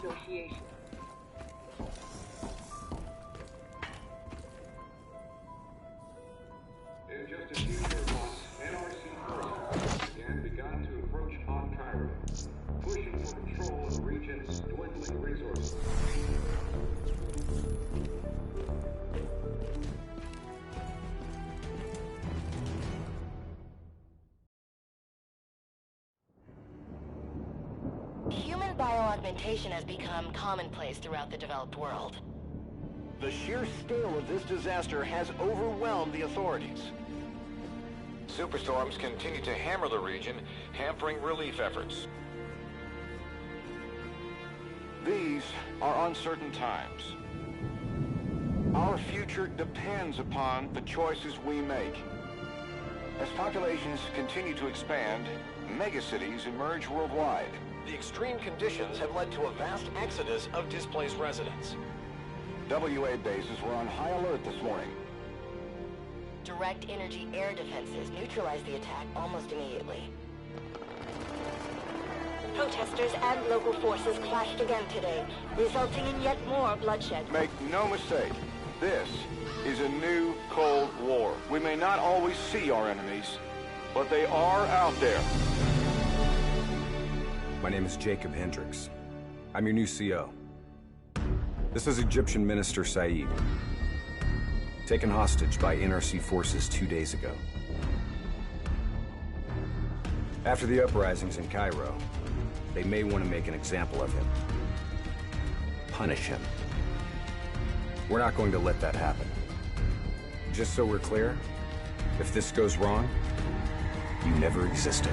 negotiations. In just a few short months, NRC forces have again begun to encroach on Cairo, pushing for control of the region's dwindling resources. Human bioaugmentation has become commonplace throughout the developed world. The sheer scale of this disaster has overwhelmed the authorities. Superstorms continue to hammer the region, hampering relief efforts. These are uncertain times. Our future depends upon the choices we make. As populations continue to expand, megacities emerge worldwide. The extreme conditions have led to a vast exodus of displaced residents. WA bases were on high alert this morning. Direct energy air defenses neutralized the attack almost immediately. Protesters and local forces clashed again today, resulting in yet more bloodshed. Make no mistake, this is a new Cold War. We may not always see our enemies, but they are out there. My name is Jacob Hendricks. I'm your new CO. This is Egyptian Minister Said, taken hostage by NRC forces 2 days ago. After the uprisings in Cairo, they may want to make an example of him. Punish him. We're not going to let that happen. Just so we're clear, if this goes wrong, you never existed.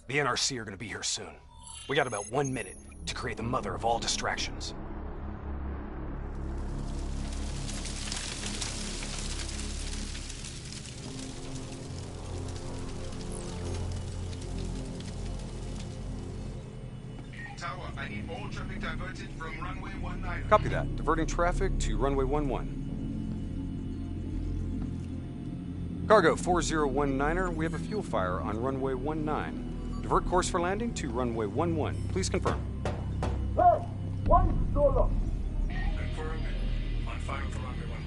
The NRC are gonna be here soon. We got about 1 minute to create the mother of all distractions. Tower, I need all traffic diverted from runway 19. Copy that. Diverting traffic to runway 11. Cargo 4019er, we have a fuel fire on runway 19. Divert course for landing to runway 11. Please confirm. Confirmed. On fire for runway 11.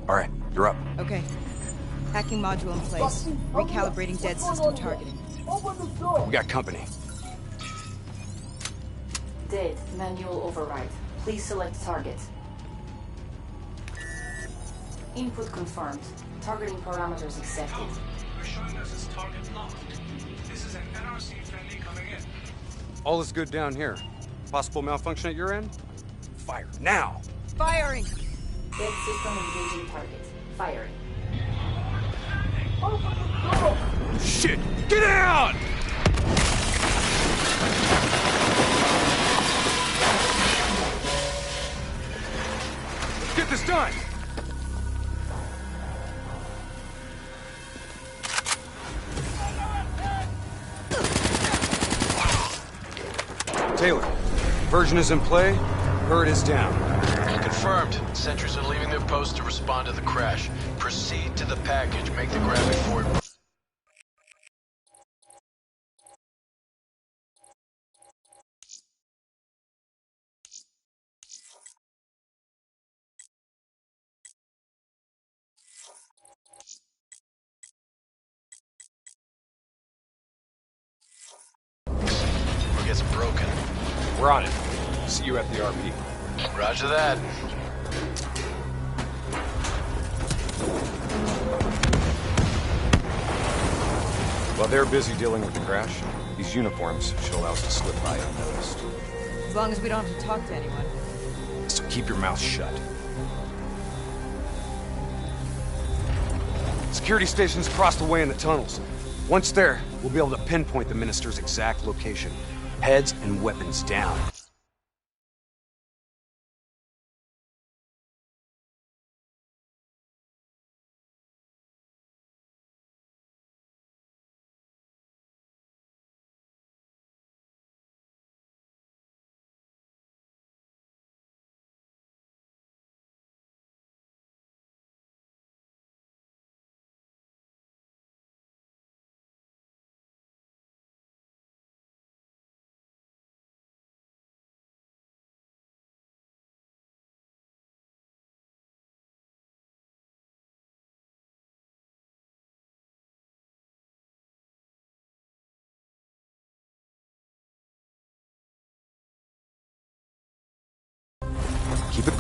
All right, you're up. Okay. Hacking module in place. Recalibrating dead system targeting. We got company. Dead. Manual override. Please select target. Input confirmed. Targeting parameters accepted. You're showing us as target locked. This is an NRC friendly coming in. All is good down here. Possible malfunction at your end? Fire now! Firing! Dead system engaging target. Firing. Shit! Get out! Let's get this done! Taylor, version is in play, bird is down. Confirmed. Sentries are leaving their post to respond to the crash. Proceed to the package. Make the graphic for it. Or gets broken. We're on it. See you at the RP. Roger that. While they're busy dealing with the crash, these uniforms should allow us to slip by unnoticed. As long as we don't have to talk to anyone. So keep your mouth shut. Security stations across the way in the tunnels. Once there, we'll be able to pinpoint the minister's exact location. Heads and weapons down.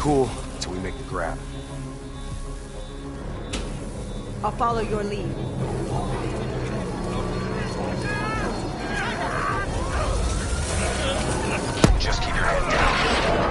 cool until we make the grab. I'll follow your lead. Just keep your head down.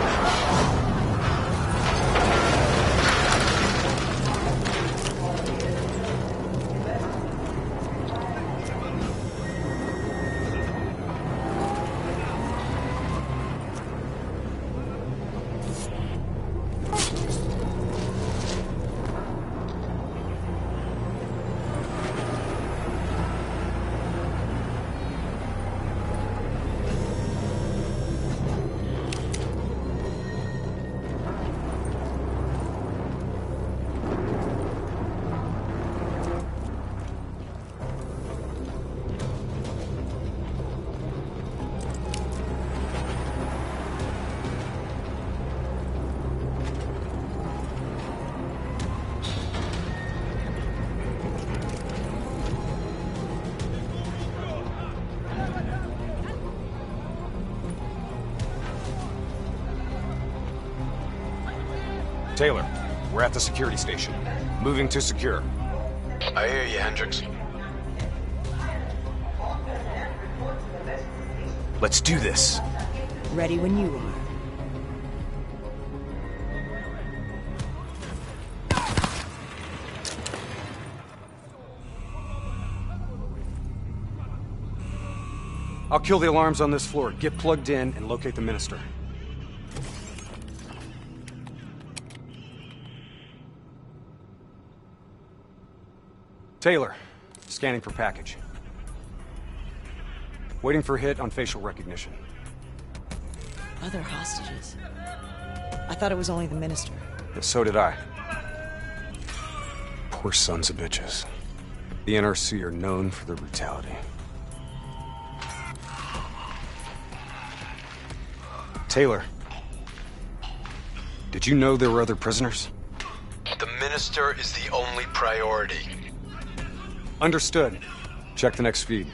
Taylor, we're at the security station. Moving to secure. I hear you, Hendricks. Let's do this. Ready when you are. I'll kill the alarms on this floor. Get plugged in and locate the minister. Taylor, scanning for package. Waiting for hit on facial recognition. Other hostages. I thought it was only the minister. Yeah, so did I. Poor sons of bitches. The NRC are known for their brutality. Taylor, did you know there were other prisoners? The minister is the only priority. Understood. Check the next feed.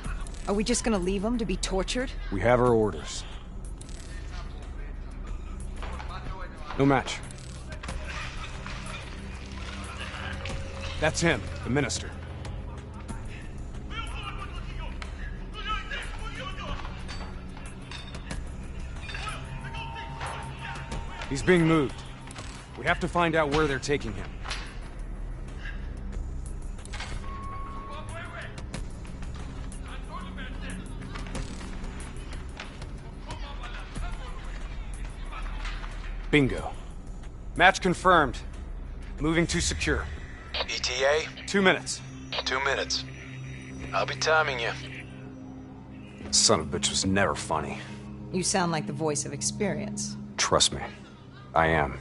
Are we just gonna leave him to be tortured? We have our orders. No match. That's him, the minister. He's being moved. We have to find out where they're taking him. Bingo. Match confirmed. Moving to secure. ETA? 2 minutes. 2 minutes. I'll be timing you. Son of a bitch was never funny. You sound like the voice of experience. Trust me. I am.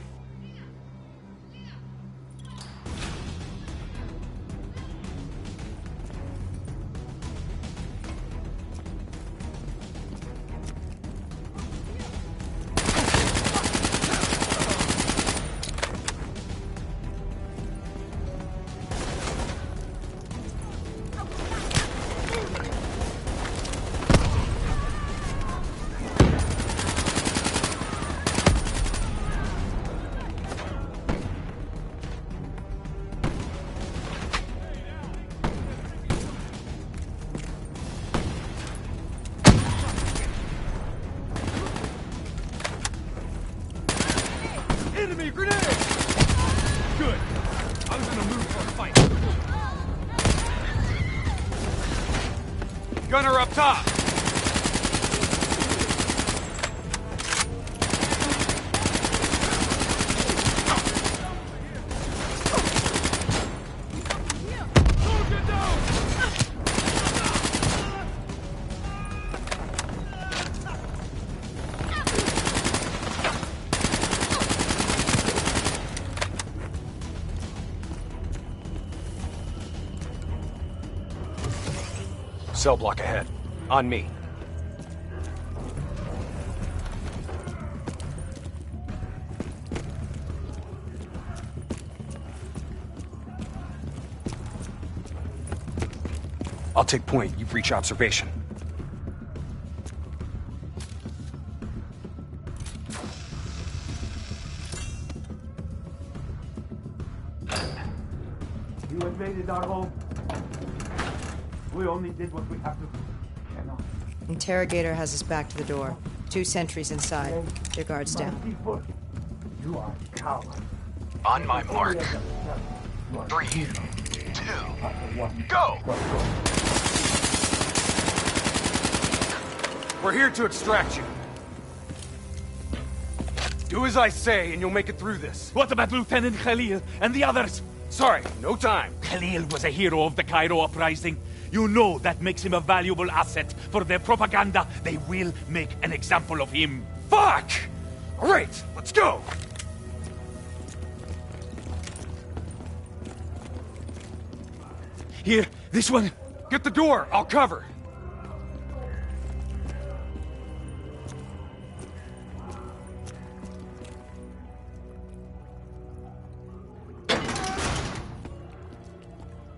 Enemy grenade! Good. I was gonna move for a fight. Gunner up top! Cell block ahead. On me. I'll take point. You breach observation. You invaded our home. We only did what we have to do. Interrogator has his back to the door. 2 sentries inside. Their guards down. People, you are cowards. On my mark. 3, 2, go! We're here to extract you. Do as I say, and you'll make it through this. What about Lieutenant Khalil and the others? Sorry, no time. Khalil was a hero of the Cairo uprising. You know that makes him a valuable asset for their propaganda. They will make an example of him. Fuck! All right, let's go! Here, this one. Get the door, I'll cover.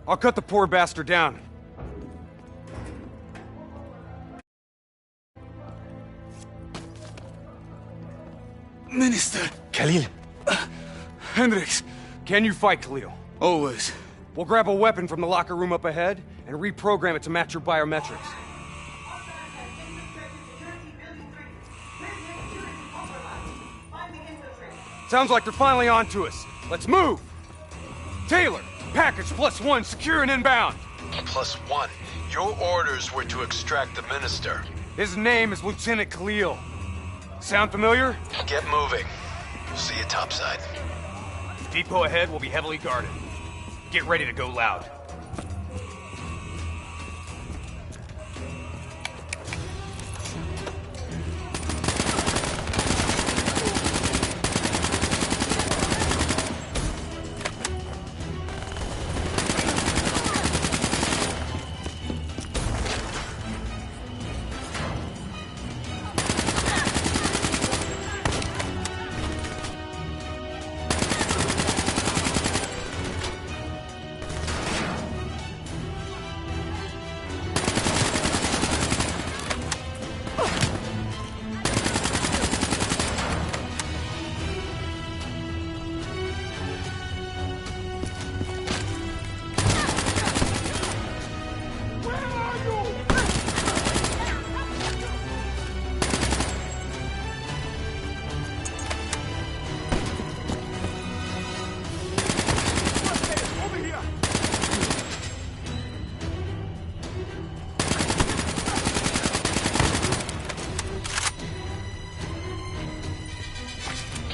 I'll cut the poor bastard down. Minister. Khalil. Hendricks. Can you fight, Khalil? Always. We'll grab a weapon from the locker room up ahead and reprogram it to match your biometrics. Sounds like they're finally on to us. Let's move! Taylor, package +1, secure and inbound. +1? Your orders were to extract the minister. His name is Lieutenant Khalil. Sound familiar? Get moving. We'll see you topside. Depot ahead will be heavily guarded. Get ready to go loud.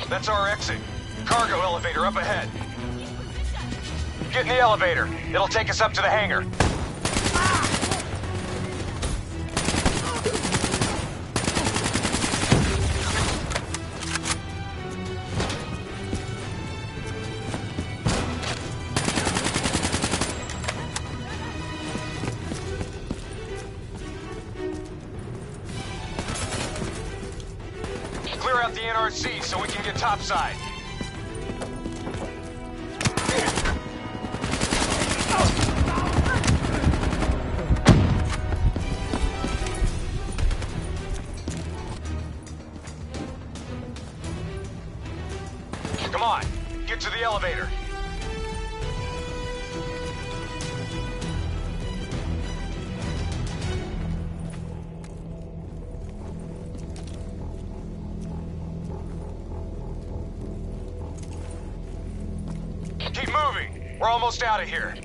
That's our exit. Cargo elevator up ahead. Get in the elevator. It'll take us up to the hangar. Clear out the NRC so we can get topside. Come on, get to the elevator. Keep moving. We're almost out of here.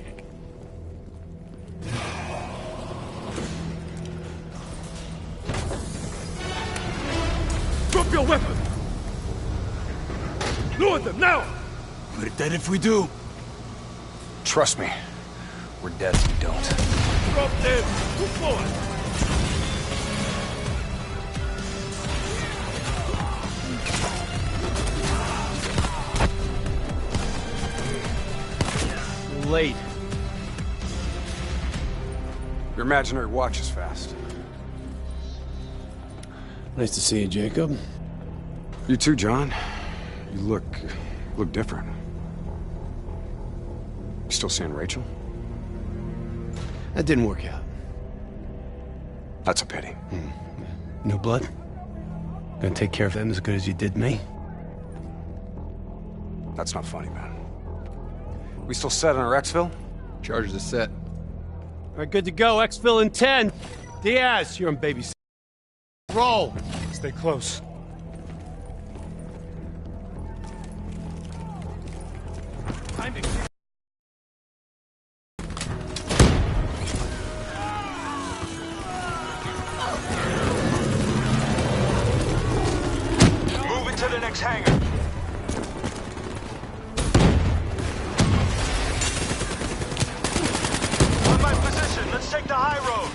Drop your weapon! Lower them, now! We're dead if we do. Trust me, we're dead if we don't. Drop them! Move forward! Late. Your imaginary watch is fast. Nice to see you, Jacob. You too, John. You look different. You still seeing Rachel? That didn't work out. That's a pity. No blood? Gonna take care of them as good as you did me? That's not funny, man. We still set on our exfil? Charges are set. All right, good to go. Exfil in 10. Diaz, you're on baby. Roll. Stay close. Time to... Move into the next hangar. On my position, let's take the high road.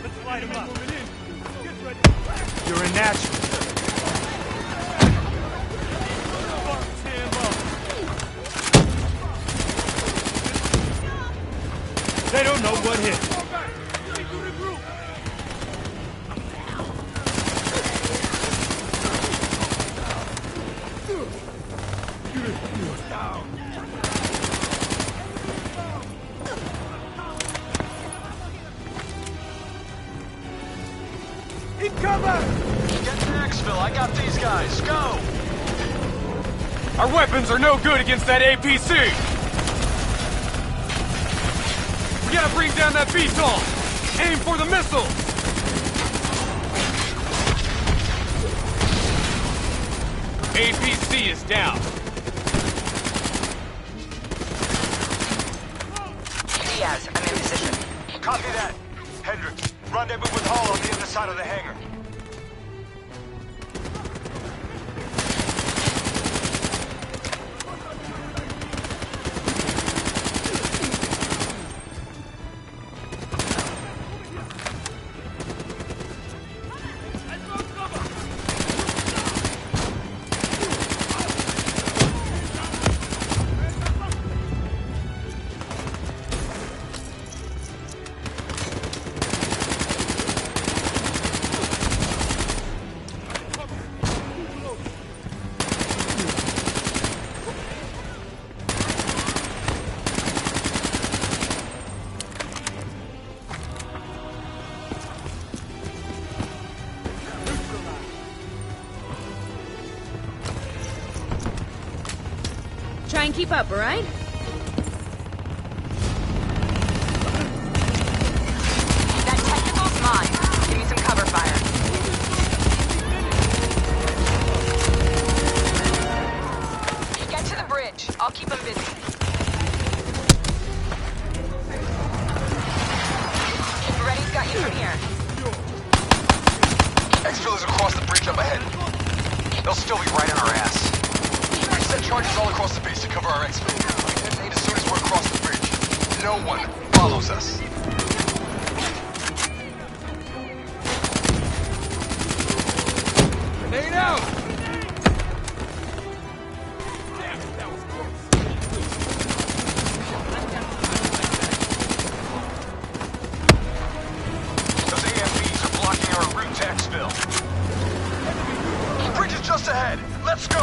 Let's light him up. You're a natural. They don't know what hit. Get to Exfil. I got these guys. Go! Our weapons are no good against that APC! We gotta bring down that VTOL! Aim for the missile! APC is down. Diaz, I'm in position. Copy that. Hendrik, rendezvous with Hall on the other side of the hangar. Try and keep up, all right? That technical's mine. Give me some cover fire. Get to the bridge. I'll keep them busy. Reddy's got you from here. Exfil is across the bridge up ahead. They'll still be right on our ass. Set charges all across the base to cover our exfil. Detonate as soon as we're across the bridge. No one follows us. Grenade out! Those AMVs are blocking our route to exfil. The bridge is just ahead. Let's go!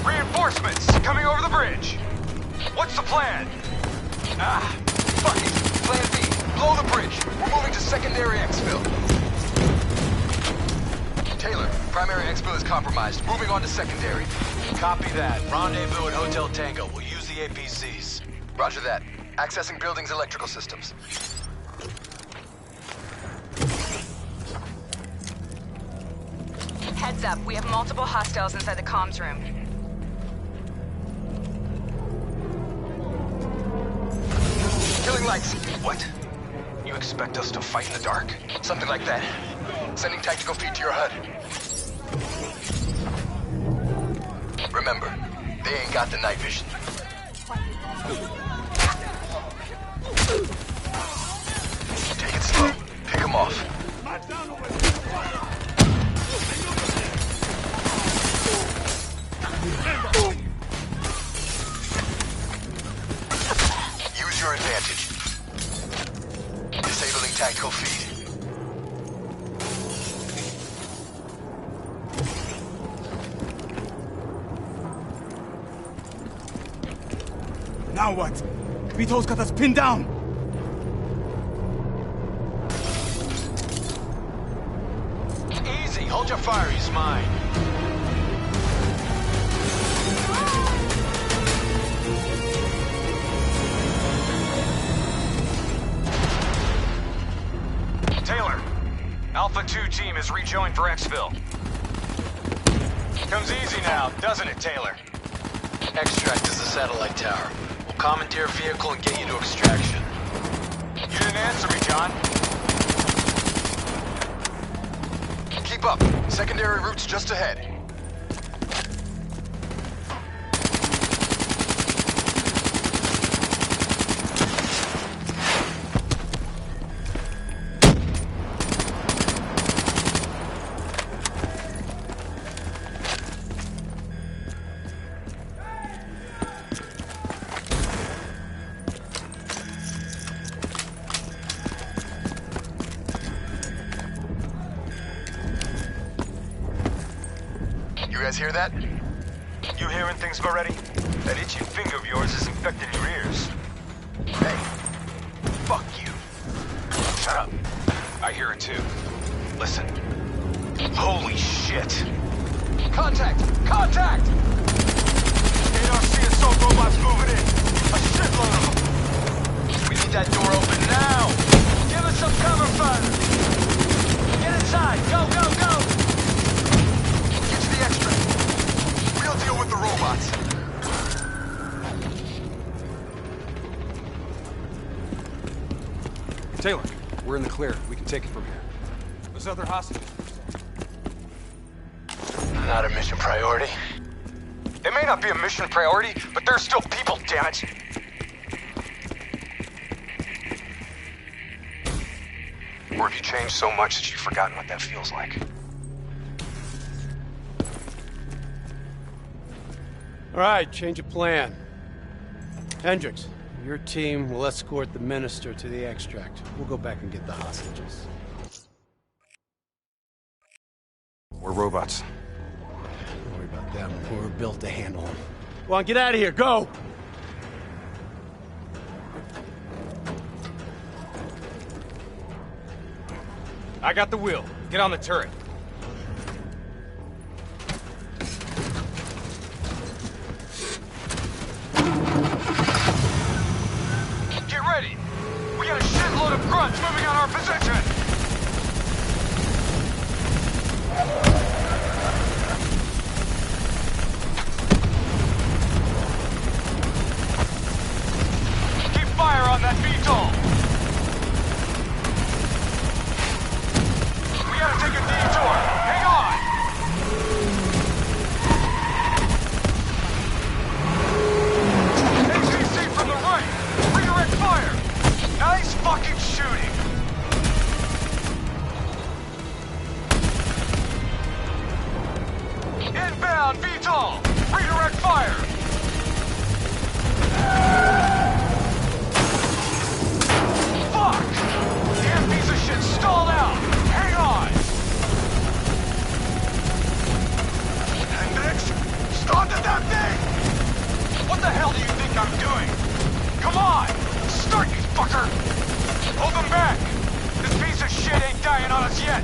Reinforcements coming over the bridge. What's the plan? Fuck it. Plan B. Blow the bridge. We're moving to secondary exfil. Taylor, primary exfil is compromised. Moving on to secondary. Copy that. Rendezvous at Hotel Tango. We'll use the APCs. Roger that. Accessing building's electrical systems. Heads up, we have multiple hostiles inside the comms room. Killing lights. What? You expect us to fight in the dark? Something like that. Sending tactical feed to your HUD. Remember, they ain't got the night vision. Take it slow. Pick them off. Use your advantage. Disabling tactical feed. Now what? Vito's got us pinned down! Easy, hold your fire, he's mine. Taylor, Alpha 2 team has rejoined for Xville. Comes easy now, doesn't it, Taylor? Extract is the satellite tower. We'll commandeer a vehicle and get you to extraction. You didn't answer me, John. Keep up. Secondary route's just ahead. You guys hear that? You hearing things already? That itchy finger of yours has infected your ears. Hey, fuck you. Shut up. I hear it too. Listen. Holy shit. Contact! Contact! ARC assault robots moving in. A shitload of them. We need that door open now! Give us some cover fire! Get inside! Go, go, go! Get to the extra. We'll deal with the robots. Taylor, we're in the clear. We can take it from here. Those other hostages. Not a mission priority. It may not be a mission priority, but there's still people, damn it! Or have you changed so much that you've forgotten what that feels like? All right, change of plan. Hendricks, your team will escort the minister to the extract. We'll go back and get the hostages. We're robots. Don't worry about them. We're built to handle them. Go on, get out of here. Go! I got the wheel. Get on the turret. Get ready! We got a shitload of grunts moving on our position! Keep fire on that VTOL! We gotta take a detour! Hang on! ACC from the right! Redirect fire! Nice fucking shooting! Inbound VTOL! Redirect fire! Fuck! Damn piece of shit stalled out! Hang on! Hendricks, started that thing! What the hell do you think I'm doing? Come on! Start, you fucker! Hold them back! This piece of shit ain't dying on us yet!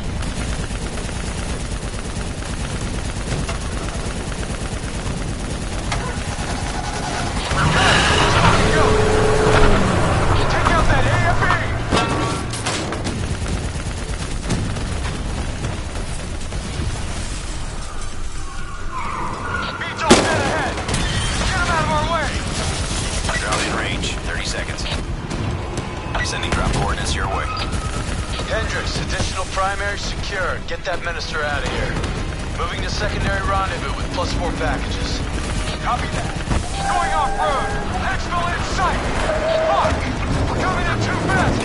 Go! Take out that AFE! VTOL dead ahead! Get him out of our way! Ground in range, 30 seconds. I'm sending drop coordinates your way. Hendricks, additional primary secured. Get that minister out of here. Moving to secondary rendezvous with +4 packages. Copy that. Going off-road! Exfil in sight! Fuck! We're coming in too fast!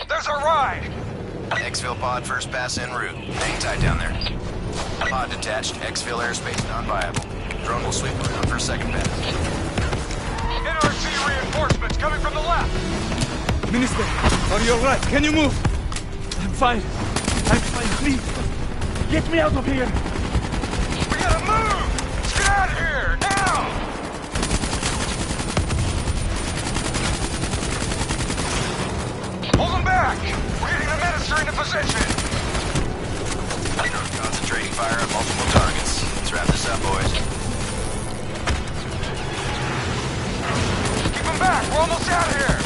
There's our ride! Xville pod first pass en route. Hang tight down there. Pod detached. Xville airspace non-viable. Drone will sweep around for a second pass. NRC reinforcements coming from the left! Minister, are you alright? Can you move? I'm fine. I'm fine, please. Get me out of here. We gotta move! Let's get out of here, now! Hold them back! We're getting the minister into position! Concentrating fire on multiple targets. Let's wrap this up, boys. Keep them back! We're almost out of here!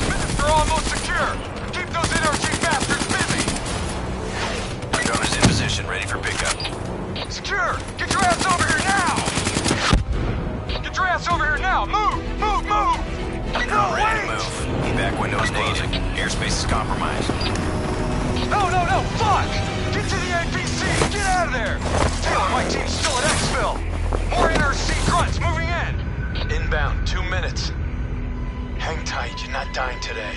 Minister almost secure! Keep those NRC bastards busy! Drone is in position, ready for pickup. Secure! Get your ass over here now! Get your ass over here now! Move! Move! Move! Drone ready to move. Evac window is closing. Airspace is compromised. No, no, no! Fuck! Get to the APC! Get out of there! Taylor, my team's still at Exfil! More NRC grunts moving in! Inbound, 2 minutes. Hang tight, you're not dying today.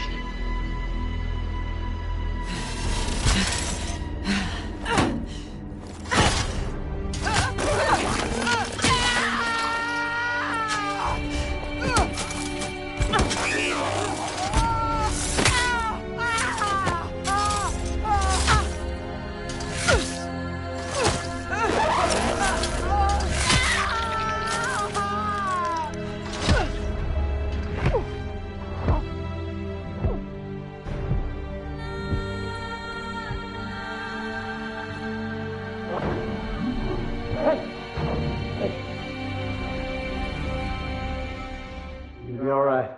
You'll be all right.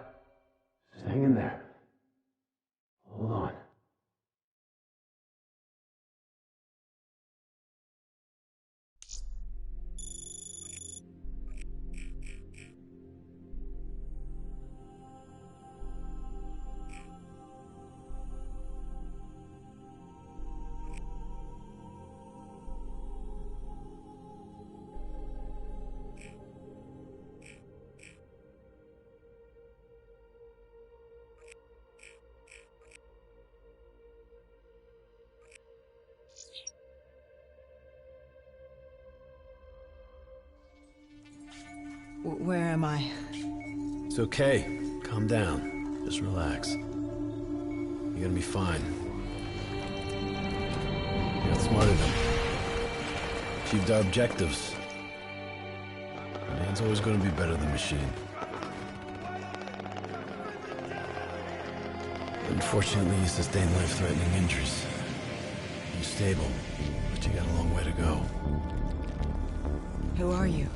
Just hang in there. Hold on. Where am I? It's okay. Calm down. Just relax. You're gonna be fine. You got smarter than me. Achieved our objectives. Man's always gonna be better than machine. Unfortunately, you sustained life-threatening injuries. You're stable, but you got a long way to go. Who are you?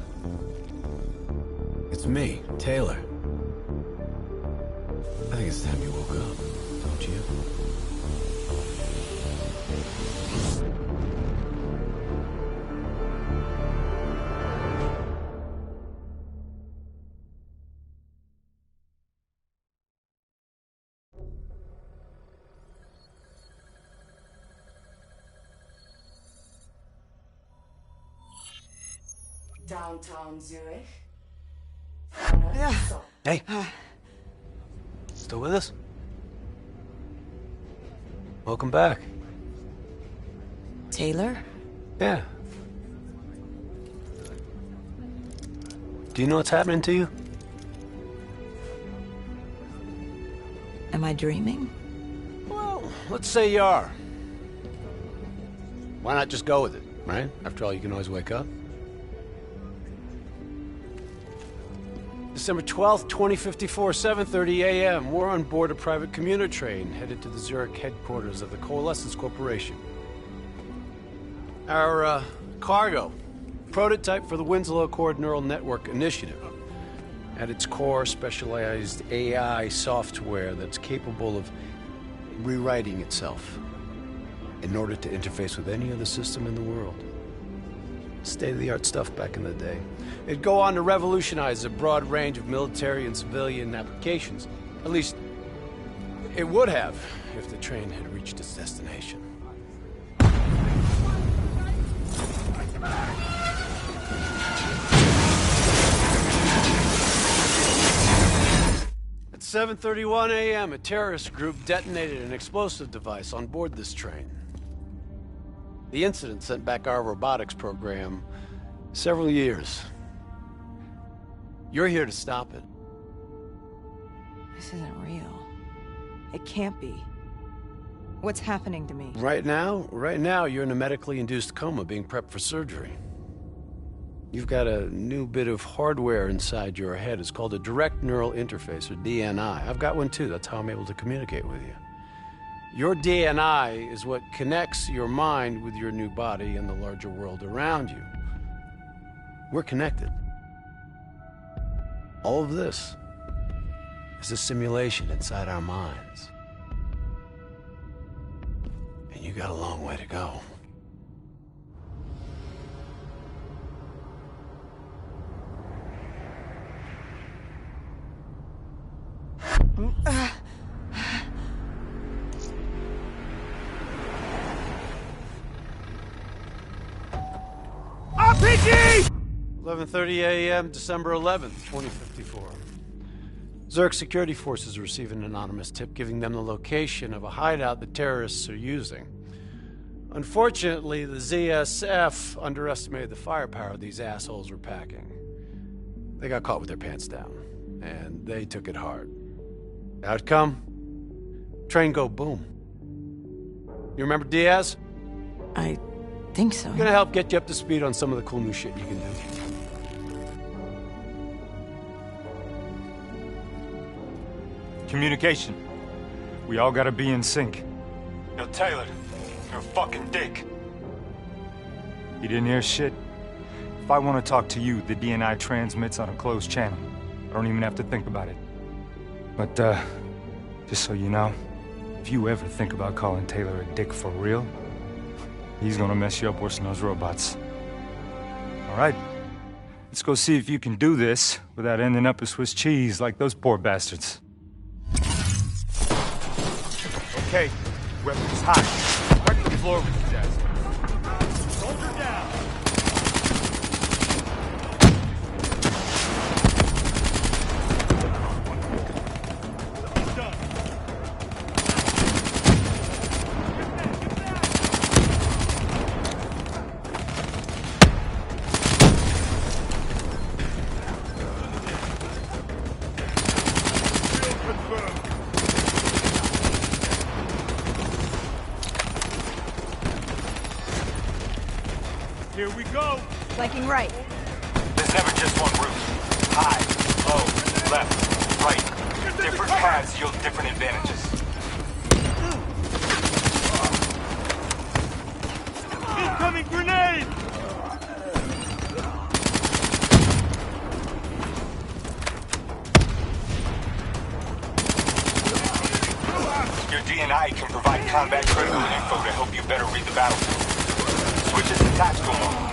It's me, Taylor. I think it's time you woke up, don't you? Downtown Zurich. Hey. Still with us? Welcome back. Taylor? Yeah. Do you know what's happening to you? Am I dreaming? Well, let's say you are. Why not just go with it, right? After all, you can always wake up. December 12th, 2054, 7:30 a.m. We're on board a private commuter train headed to the Zurich headquarters of the Coalescence Corporation. Our cargo, prototype for the Winslow Accord Neural Network Initiative. At its core, specialized AI software that's capable of rewriting itself in order to interface with any other system in the world. State-of-the-art stuff back in the day. It'd go on to revolutionize a broad range of military and civilian applications. At least, it would have if the train had reached its destination. At 7:31 a.m., a terrorist group detonated an explosive device on board this train. The incident sent back our robotics program several years. You're here to stop it. This isn't real. It can't be. What's happening to me? Right now, you're in a medically induced coma being prepped for surgery. You've got a new bit of hardware inside your head. It's called a direct neural interface, or DNI. I've got one too. That's how I'm able to communicate with you. Your DNI is what connects your mind with your new body and the larger world around you. We're connected. All of this is a simulation inside our minds. And you got a long way to go. RPG! 11:30 a.m., December 11th, 2054. Zurich security forces receive an anonymous tip giving them the location of a hideout the terrorists are using. Unfortunately, the ZSF underestimated the firepower these assholes were packing. They got caught with their pants down, and they took it hard. Outcome? Train go boom. You remember Diaz? I think so. I'm gonna help get you up to speed on some of the cool new shit you can do. Communication. We all gotta be in sync. Yo, Taylor, you're a fucking dick. You didn't hear shit? If I want to talk to you, the DNI transmits on a closed channel. I don't even have to think about it. But, just so you know, if you ever think about calling Taylor a dick for real, he's gonna mess you up worse than those robots. All right, let's go see if you can do this without ending up a Swiss cheese like those poor bastards. Okay, weapons hot. Right to the floor with his ass. Soldier down. Here we go. Flanking right. There's never just one route. High, low, left, right. Different paths yield different advantages. Incoming grenade! Your DNI can provide combat critical info to help you better read the battlefield. Switches to tactical mode.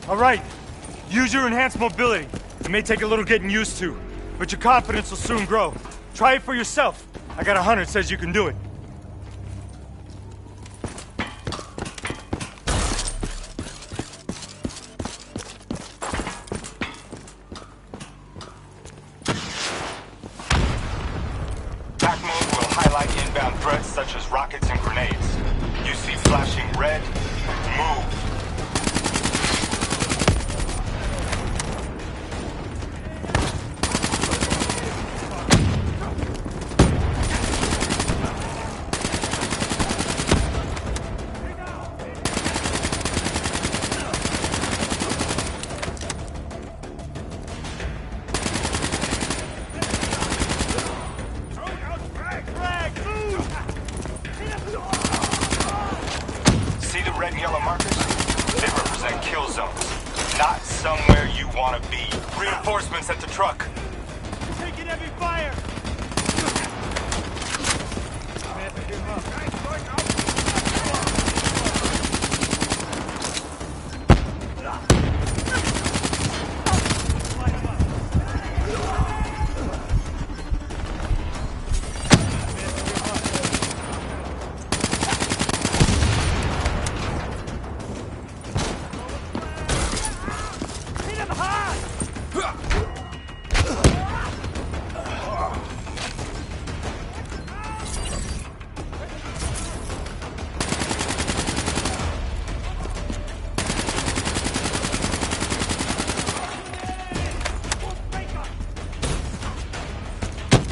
All right, use your enhanced mobility. It may take a little getting used to, but your confidence will soon grow. Try it for yourself. I got a hunter that says you can do it. Attack mode will highlight inbound threats such as rockets and grenades. You see flashing red, move. See the red and yellow markers? They represent kill zones. Not somewhere you want to be. Reinforcements at the truck. Taking heavy fire!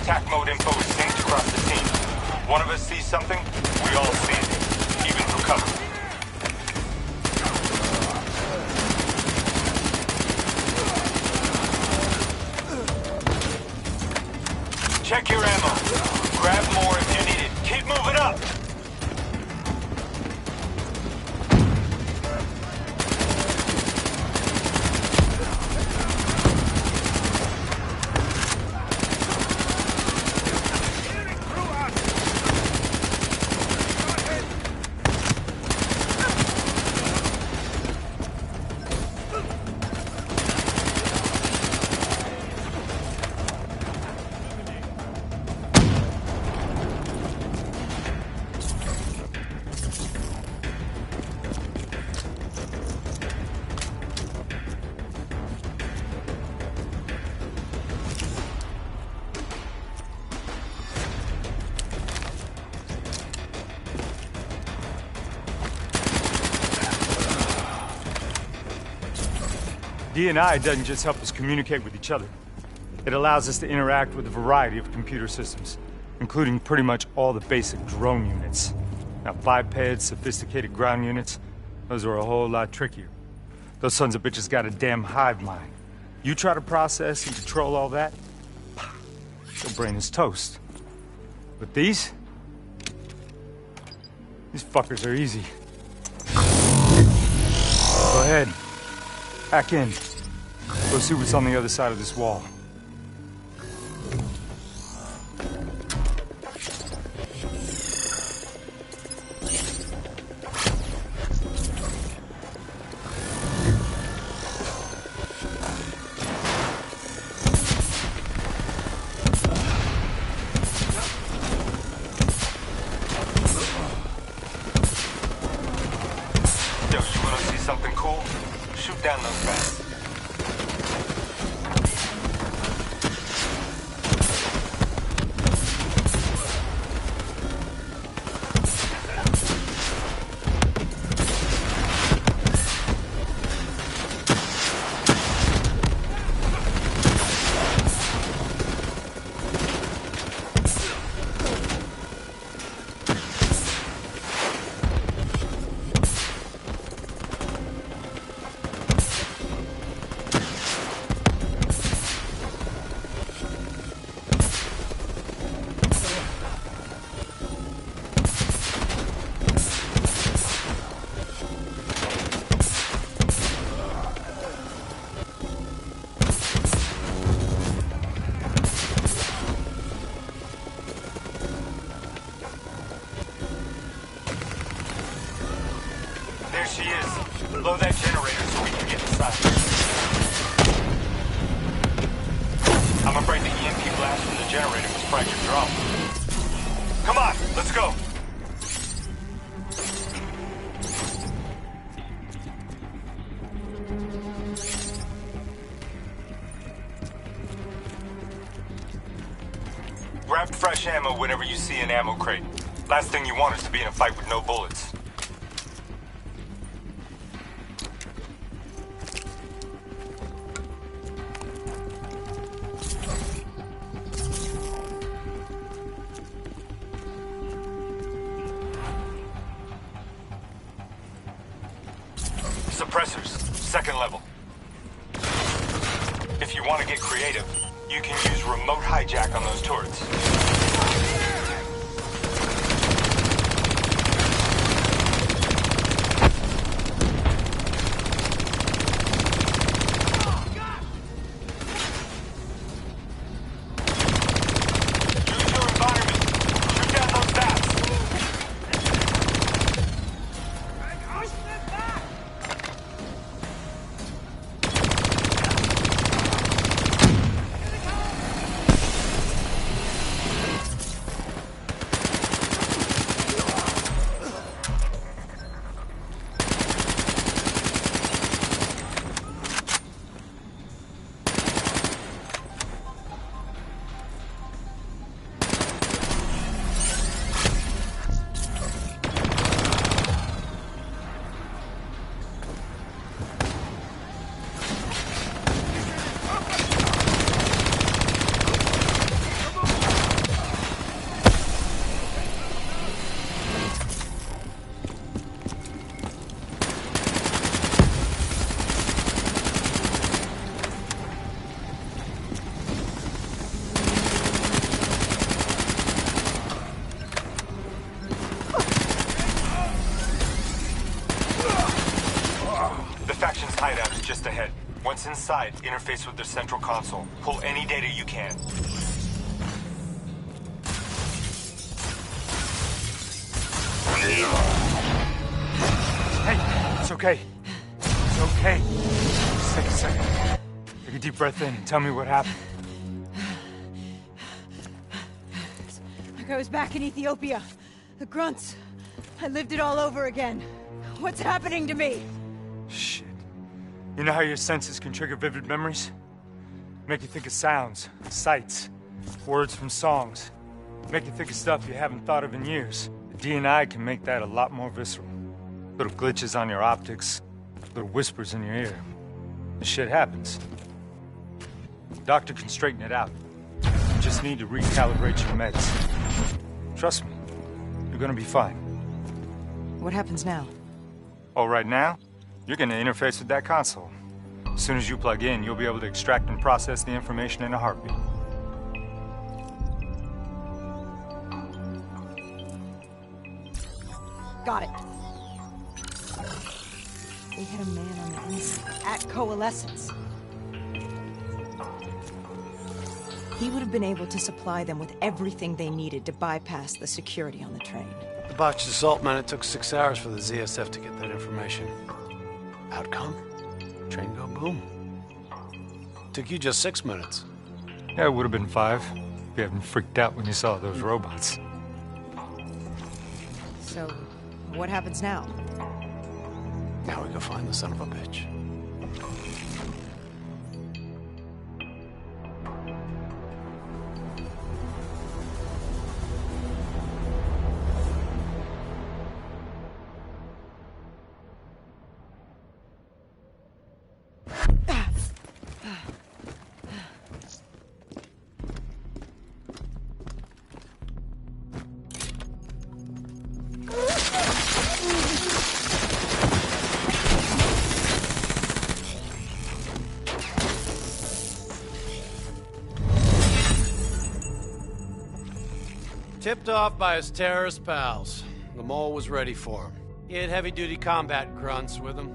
Attack mode info is synced across the team. One of us sees something, we all see it, even through cover. Check your ammo. Grab more if you need it. Keep moving up! DNI doesn't just help us communicate with each other. It allows us to interact with a variety of computer systems, including pretty much all the basic drone units. Now, bipeds, sophisticated ground units, those are a whole lot trickier. Those sons of bitches got a damn hive mind. You try to process and control all that, your brain is toast. But these fuckers are easy. Go ahead. Hack in. Go see what's on the other side of this wall. Yo, you wanna see something cool? Shoot down those bats. There she is. Blow that generator so we can get inside. I'm afraid the EMP blast from the generator was fried your drum. Come on, let's go. Grab fresh ammo whenever you see an ammo crate. Last thing you want is to be in a fight with no bullets. Suppressors, second level. If you want to get creative, you can use remote hijack on those turrets. Use your environment. Shoot down those bats. faction's hideout is just ahead. Once inside, interface with their central console. Pull any data you can. Hey, it's okay. It's okay. Just take a second. Take a deep breath in and tell me what happened. Like I was back in Ethiopia. The grunts. I lived it all over again. What's happening to me? Shit. You know how your senses can trigger vivid memories? Make you think of sounds, sights, words from songs. Make you think of stuff you haven't thought of in years. The DNI can make that a lot more visceral. Little glitches on your optics, little whispers in your ear. This shit happens. Doctor can straighten it out. You just need to recalibrate your meds. Trust me, you're gonna be fine. What happens now? Oh, right now, you're gonna interface with that console. As soon as you plug in, you'll be able to extract and process the information in a heartbeat. Got it. They had a man on the inside at Coalescence. He would have been able to supply them with everything they needed to bypass the security on the train. The botched assault meant it took 6 hours for the ZSF to get that information. Outcome? Train go boom. Took you just 6 minutes. Yeah, it would have been 5 if you hadn't freaked out when you saw those robots. So, what happens now? Now we go find the son of a bitch. Tipped off by his terrorist pals, the mole was ready for him. He had heavy-duty combat grunts with him.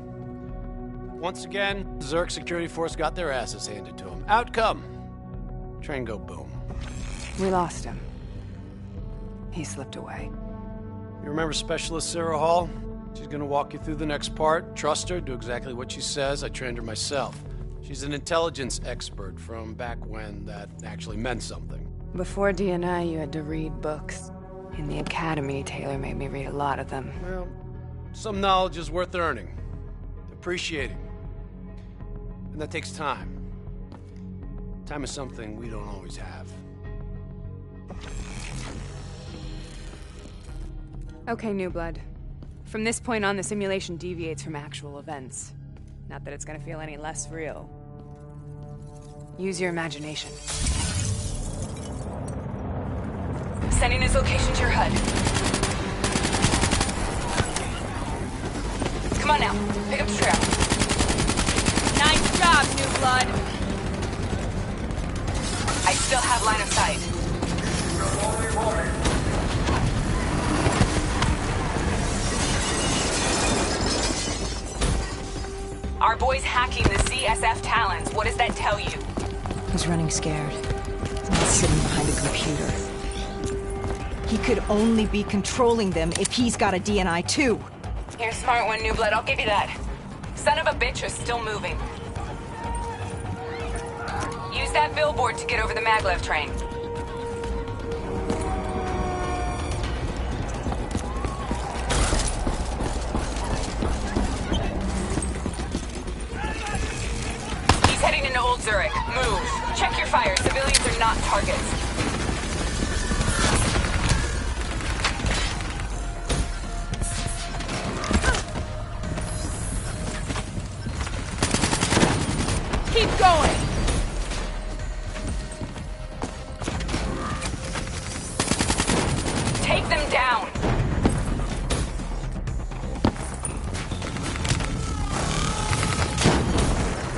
Once again, Zerg security force got their asses handed to him. Outcome: train go boom. We lost him. He slipped away. You remember Specialist Sarah Hall? She's gonna walk you through the next part. Trust her, do exactly what she says. I trained her myself. She's an intelligence expert from back when that actually meant something. Before DNI, you had to read books. In the academy, Taylor made me read a lot of them. Well, some knowledge is worth earning, appreciating. And that takes time. Time is something we don't always have. Okay, New Blood. From this point on, the simulation deviates from actual events. Not that it's gonna feel any less real. Use your imagination. Sending his location to your HUD. Come on now, pick up the trail. Nice job, New Blood. I still have line of sight. Our boy's hacking the ZSF talents. What does that tell you? He's running scared. He's not sitting behind a computer. He could only be controlling them if he's got a DNI too. You're a smart one, New Blood. I'll give you that. Son of a bitch is still moving. Use that billboard to get over the maglev train. He's heading into Old Zurich. Move. Check your fire. Civilians are not targets. Keep going! Take them down!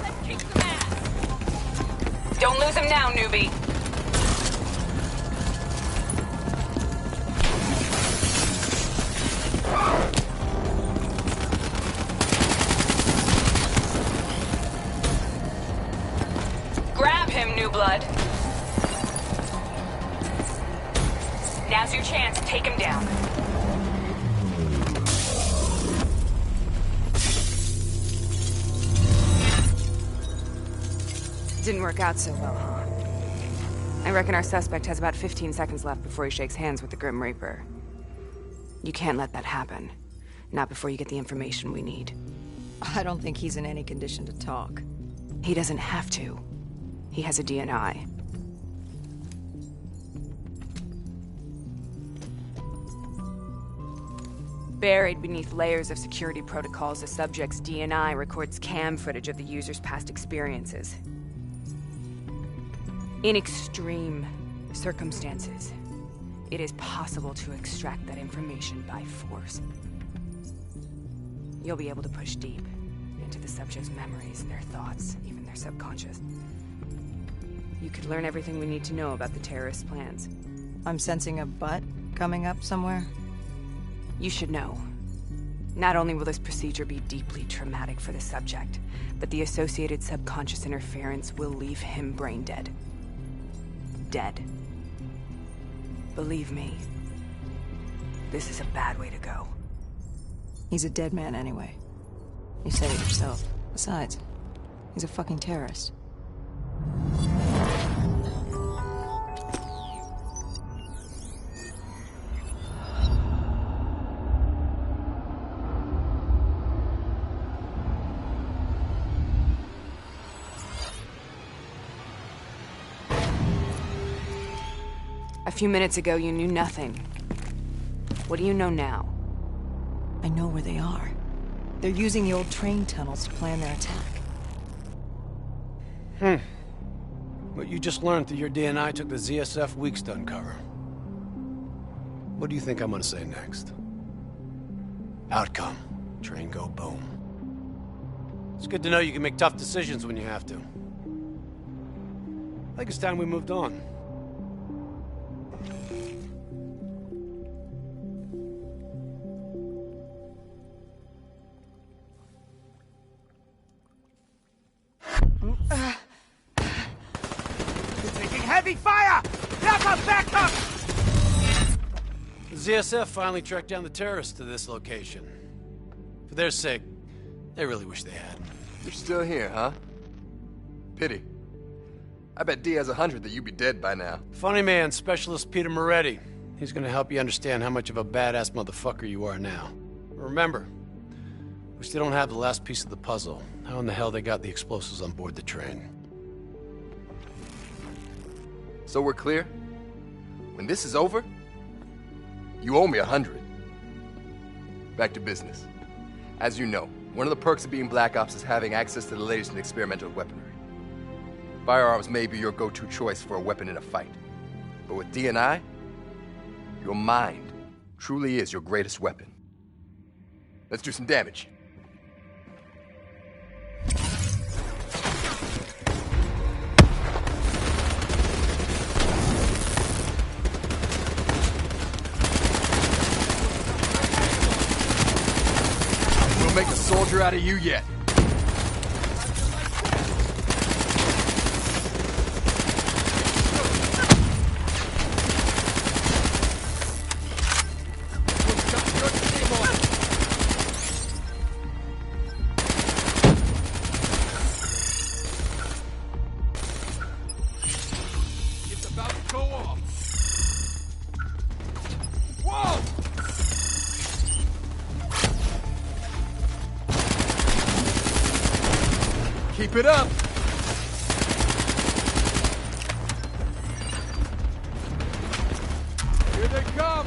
Let's kick some ass! Don't lose him now, newbie. Blood. Now's your chance. Take him down. Didn't work out so well, huh? I reckon our suspect has about 15 seconds left before he shakes hands with the Grim Reaper. You can't let that happen. Not before you get the information we need. I don't think he's in any condition to talk. He doesn't have to. He has a DNI. Buried beneath layers of security protocols, the subject's DNI records cam footage of the user's past experiences. In extreme circumstances, it is possible to extract that information by force. You'll be able to push deep into the subject's memories, their thoughts, even their subconscious. You could learn everything we need to know about the terrorist plans. I'm sensing a butt coming up somewhere. You should know. Not only will this procedure be deeply traumatic for the subject, but the associated subconscious interference will leave him brain dead. Dead. Believe me, this is a bad way to go. He's a dead man anyway. You said it yourself. Besides, he's a fucking terrorist. A few minutes ago, you knew nothing. What do you know now? I know where they are. They're using the old train tunnels to plan their attack. What you just learned through your DNI took the ZSF weeks to uncover. What do you think I'm gonna say next? Outcome. Train go boom. It's good to know you can make tough decisions when you have to. I think it's time we moved on. Heavy fire! Backup! Backup! The ZSF finally tracked down the terrorists to this location. For their sake, they really wish they had. You're still here, huh? Pity. I bet D has 100 that you'd be dead by now. Funny man, Specialist Peter Moretti. He's gonna help you understand how much of a badass motherfucker you are now. Remember, we still don't have the last piece of the puzzle. How in the hell they got the explosives on board the train? So we're clear? When this is over, you owe me 100. Back to business. As you know, one of the perks of being Black Ops is having access to the latest in experimental weaponry. Firearms may be your go-to choice for a weapon in a fight. But with DNI, your mind truly is your greatest weapon. Let's do some damage. Make a soldier out of you yet. It's about to go off. Whoa! Keep it up! Here they come!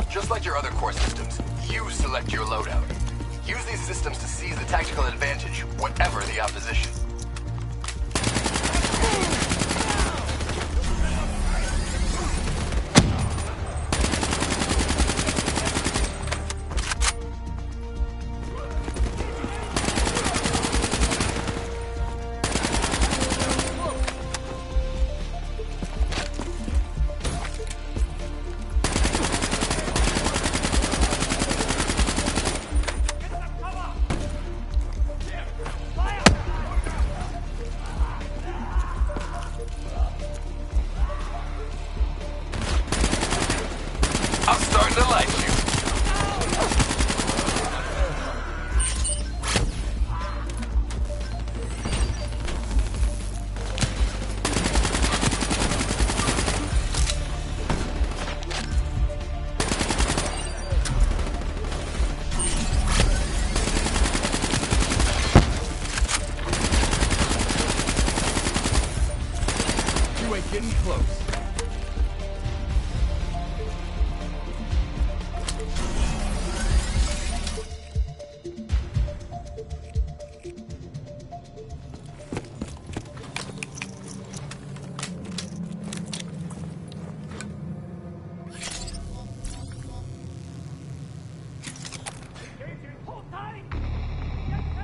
Just like your other core systems, you select your loadout. Use these systems to seize the tactical advantage, whatever the opposition.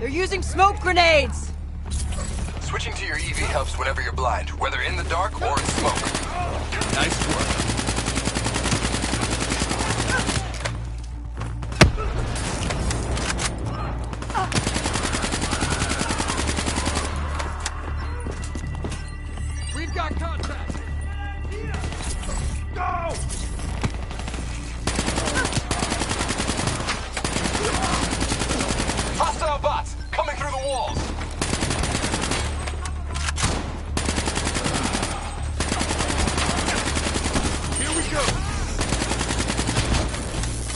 They're using smoke grenades! Switching to your EV helps whenever you're blind, whether in the dark or in smoke. Nice work. We've got contact! Go! Hostile bots coming through the walls. Here we go!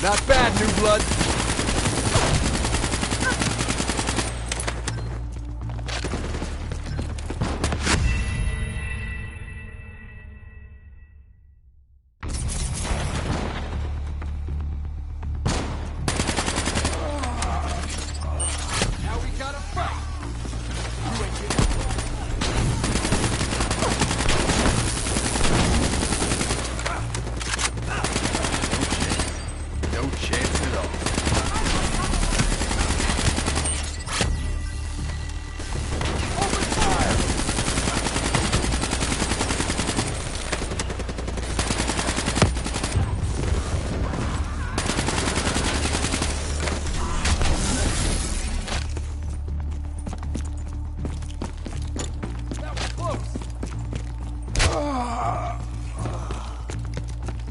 Not bad, New Blood. Now we gotta fight! No chance at all.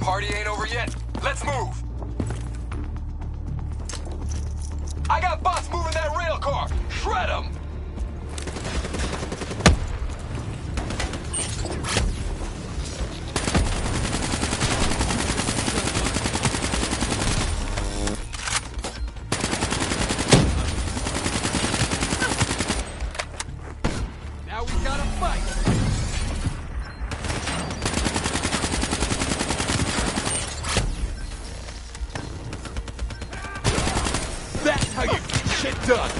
Party ain't over yet. Let's move. I got bots moving that rail car. Shred them. Now we gotta fight! That's how you get shit done!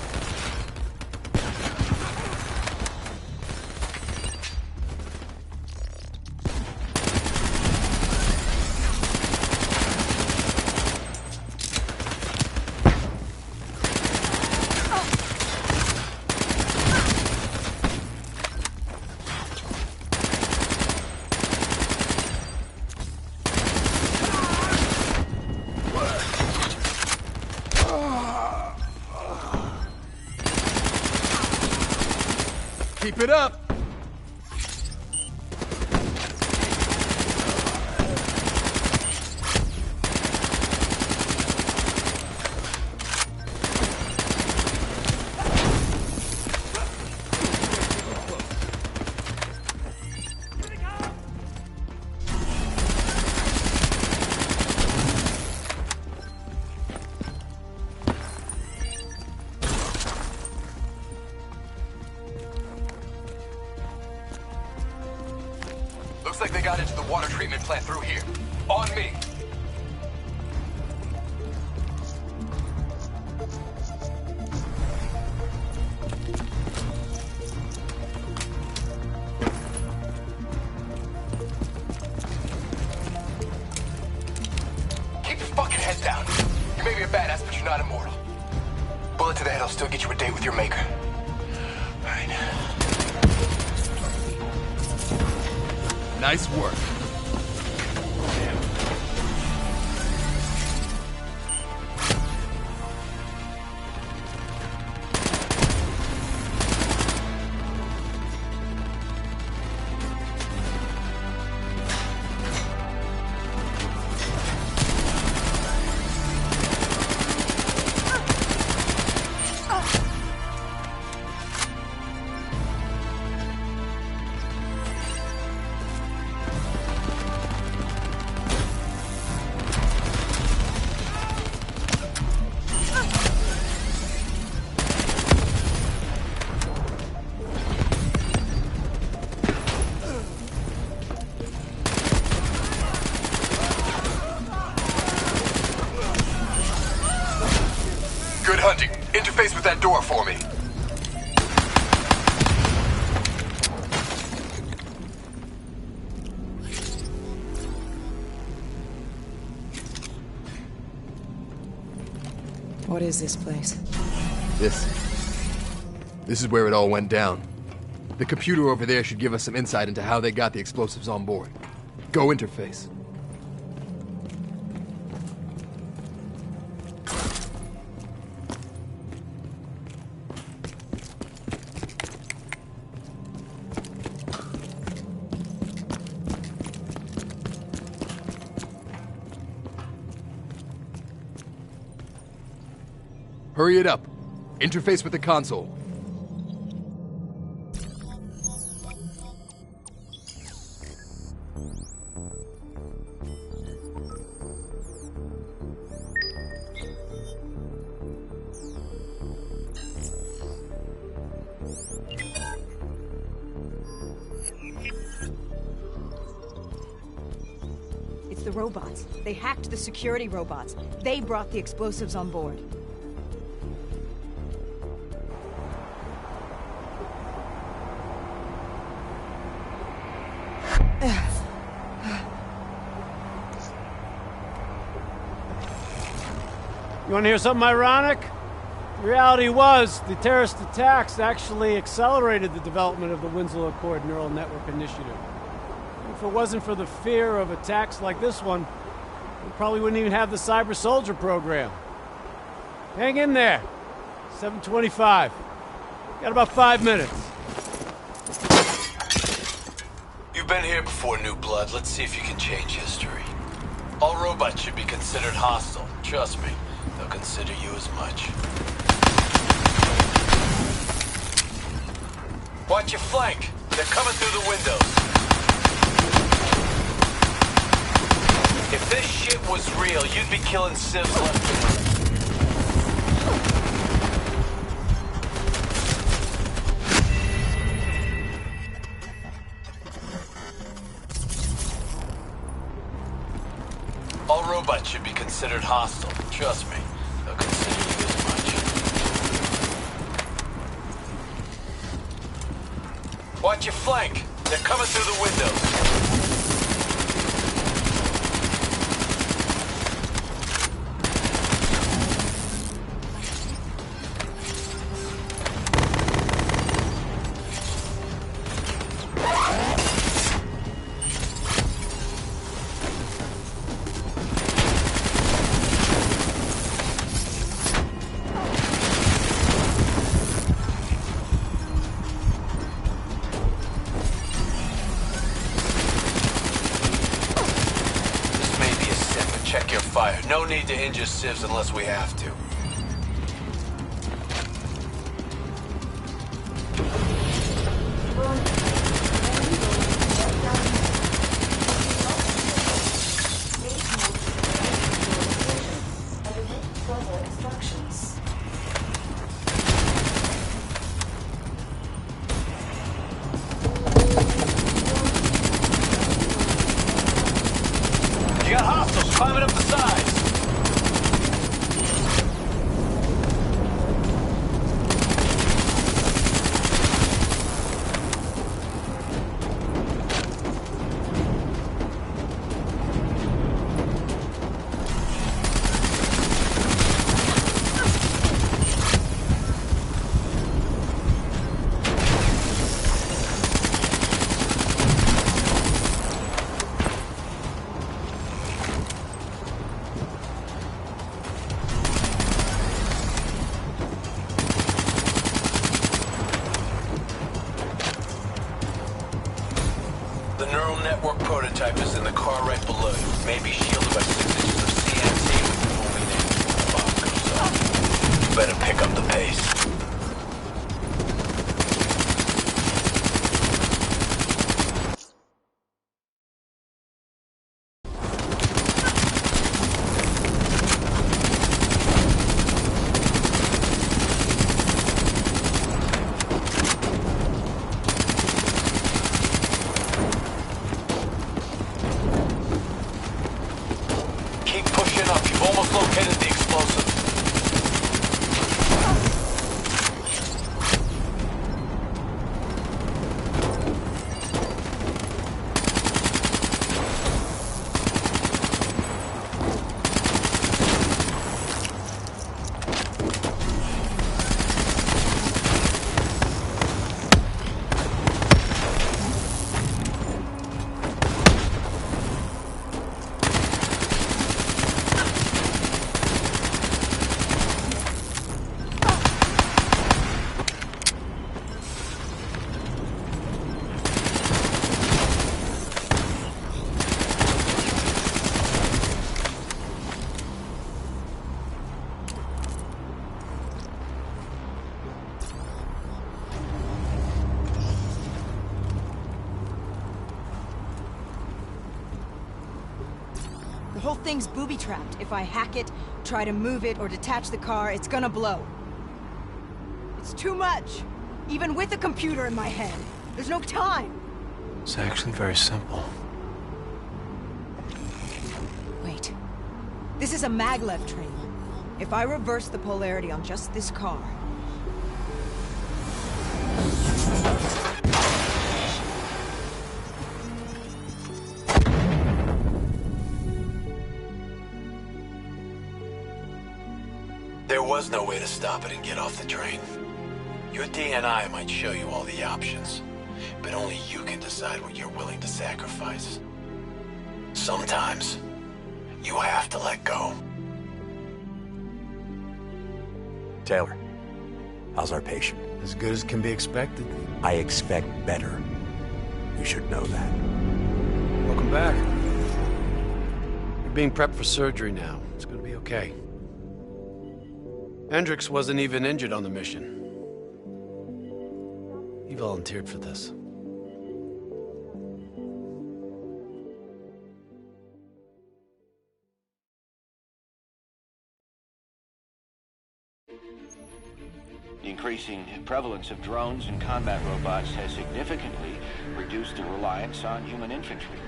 Keep it up! Looks like they got into the water treatment plant through here. On me. Keep your fucking head down. You may be a badass, but you're not immortal. Bullet to the head will still get you a date with your maker. All right. Nice work. Good hunting. Interface with that door for me. What is this place? This This is where it all went down. The computer over there should give us some insight into how they got the explosives on board. Go interface. Hurry it up. Interface with the console. It's the robots. They hacked the security robots. They brought the explosives on board. You want to hear something ironic? The reality was, the terrorist attacks actually accelerated the development of the Winslow Accord Neural Network Initiative. If it wasn't for the fear of attacks like this one, we probably wouldn't even have the Cyber Soldier program. Hang in there. 7:25. Got about 5 minutes. You've been here before, New Blood. Let's see if you can change history. All robots should be considered hostile. Trust me, they'll consider you as much. Watch your flank. They're coming through the windows. If this shit was real, you'd be killing civs left and right. All robots should be considered hostile. Trust me, they'll consider you as much. Watch your flank. They're coming through the windows. Check your fire. No need to injure civs unless we have to. You got hostiles climbing up the sides. The neural network prototype is in the car right below you. Maybe shielded by 6 inches of CNC with the moving in when the bomb goes off. Better pick up the pace. Keep pushing up. You've almost located the explosive. The whole thing's booby-trapped. If I hack it, try to move it, or detach the car, it's gonna blow. It's too much! Even with a computer in my head. There's no time! It's actually very simple. Wait. This is a maglev train. If I reverse the polarity on just this car... There was no way to stop it and get off the train. Your DNI might show you all the options, but only you can decide what you're willing to sacrifice. Sometimes, you have to let go. Taylor, how's our patient? As good as can be expected. I expect better. You should know that. Welcome back. You're being prepped for surgery now. It's gonna be okay. Hendricks wasn't even injured on the mission. He volunteered for this. The increasing prevalence of drones and combat robots has significantly reduced the reliance on human infantry.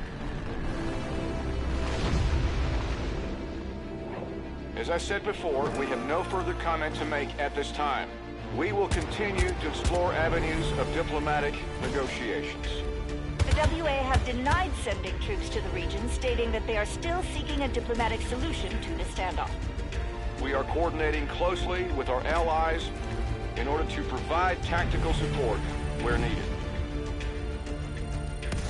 As I said before, we have no further comment to make at this time. We will continue to explore avenues of diplomatic negotiations. The WA have denied sending troops to the region, stating that they are still seeking a diplomatic solution to the standoff. We are coordinating closely with our allies in order to provide tactical support where needed.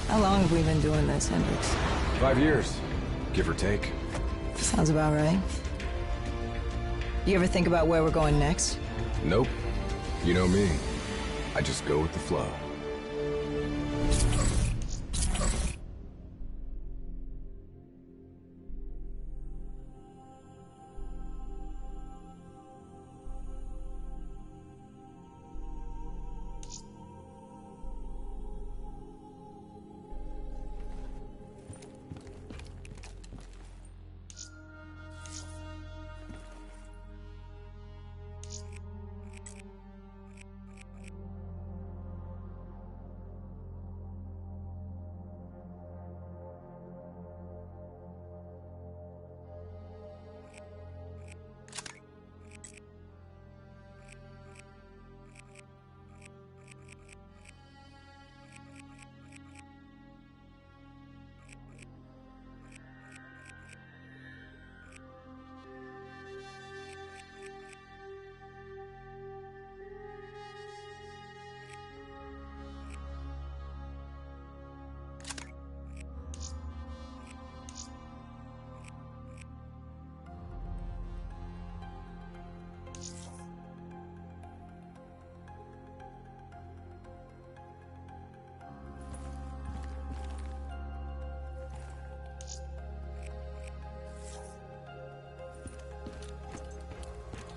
How long have we been doing this, Hendricks? 5 years, give or take. Sounds about right. You ever think about where we're going next? Nope. You know me. I just go with the flow.